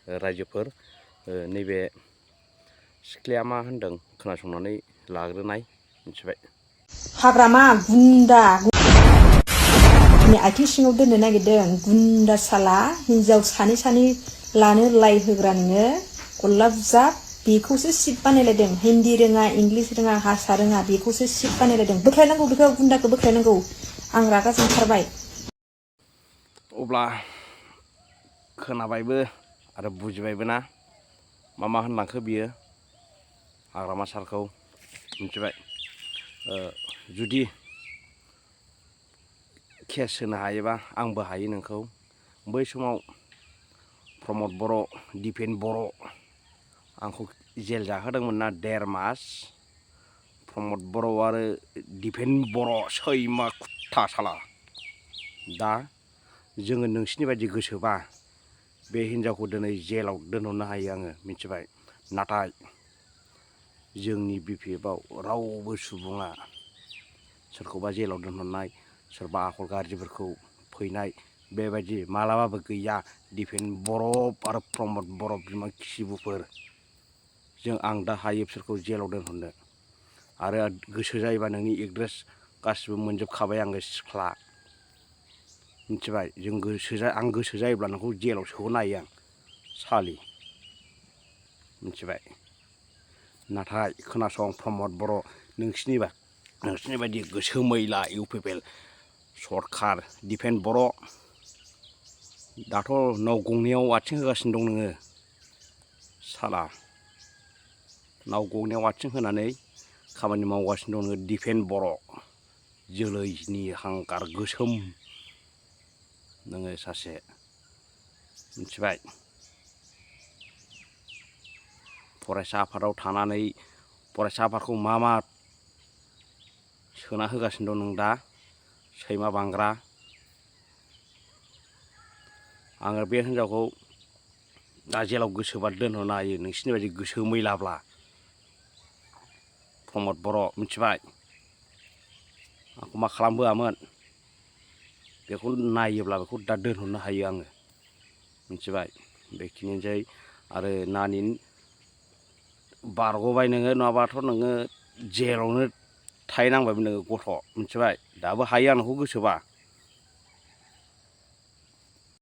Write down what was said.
रायजोफोर नैबे सिख्लाया मा होनदों खोनासंनानै लाग्रोनाय मिथिबाय। हाग्रामा गुन्दा आथिं सिङाव दोननो नागिरदों गुन्दा साला हिनजाव सानै लानो लाइ होग्रा नोङो गल्ला बुजाब बेखौसो सिट बानायलायदों। हिन्दी रोङा इंलिस रोङा हारसा रोङा बेखौसो सिट बानायलायदों। बोख्लायनांगौ बेखौ गुन्दाखौ बोख्लायनांगौ। आं रागा जोंथारबाय। अब्ला खोनाबायबो आरो बुजिबायबो ना मा होनलांखो बियो हाग्रामा सारखौ मिथिबाय। जुदि केस होनो हायोबा आंबो हायो नोंखौ। बै समाव प्रमद बर' दिपेन बर' आंखौ जेल जाहोदोंमोन ना 1.5 मास। प्रमद बर' आरो दिपेन बर' सैमा कुत्ता साला। दा जोङो नोंसिनि बायदि गोसोबा बे हिनजावखौ दिनै जेलाव दोनहरनो हायो आङो मिथिबाय। नाथाय जोंनि बिपिएफआव रावबो सुबुङा सोरखौबा जेलाव दोनहरनाय सोरबा आखल गाज्रिफोरखौ फैनाय बेबायदि मालाबाबो गैया। दिपेन बर' आरो प्रमद बर' बिमा खिबुफोर आं दा हायो बिसोरखौ जेलाव दोनहरनो। आरो गोसो जायोबा नोंनि एड्रेस गासिबो मोनजोबखाबाय आङो सिख्ला मिथिबाय। आं गोसो जायोब्ला नोंखौ जेलाव सोहरनो हायो आं सालि मिथिबाय। नाथाय खोनासं प्रमद बर' नोंसिनि बायदि गोसो मैला इउपिपिएल सरखार दिपेन बर' दाथ' नाव गंनैयाव आथिं होगासिनो दं नोङो साला। नाव गंनैयाव आथिं होनानै खामानि मावगासिनो दं नोङो दिपेन बर' जोलैनि हांगार गोसोम नोङो सासे मिथिबाय। फरायसा आफादाव थानानै फरायसा आफादखौ मा सोना होगासिनो दं नों दा सैमा बांग्रा। आङो बे हिनजावखौ दा जेलाव गोसोबा दोनहरनो हायो नोंसिनि बायदि गोसो मैलाब्ला प्रमद बर' मिथिबाय। आंखौ मा खालामबोआमोन बेखौ नायोब्ला बेखौ दा दोनहरनो हायो आङो मिथिबाय। बेखिनिसै आरो नानि बारग'बाय नोङो नङाबाथ' नोङो जेलावनो थाहैनांबायमोन नोङो गथ' मिथिबाय। दाबो हायो आं नोंखौ गोसोबा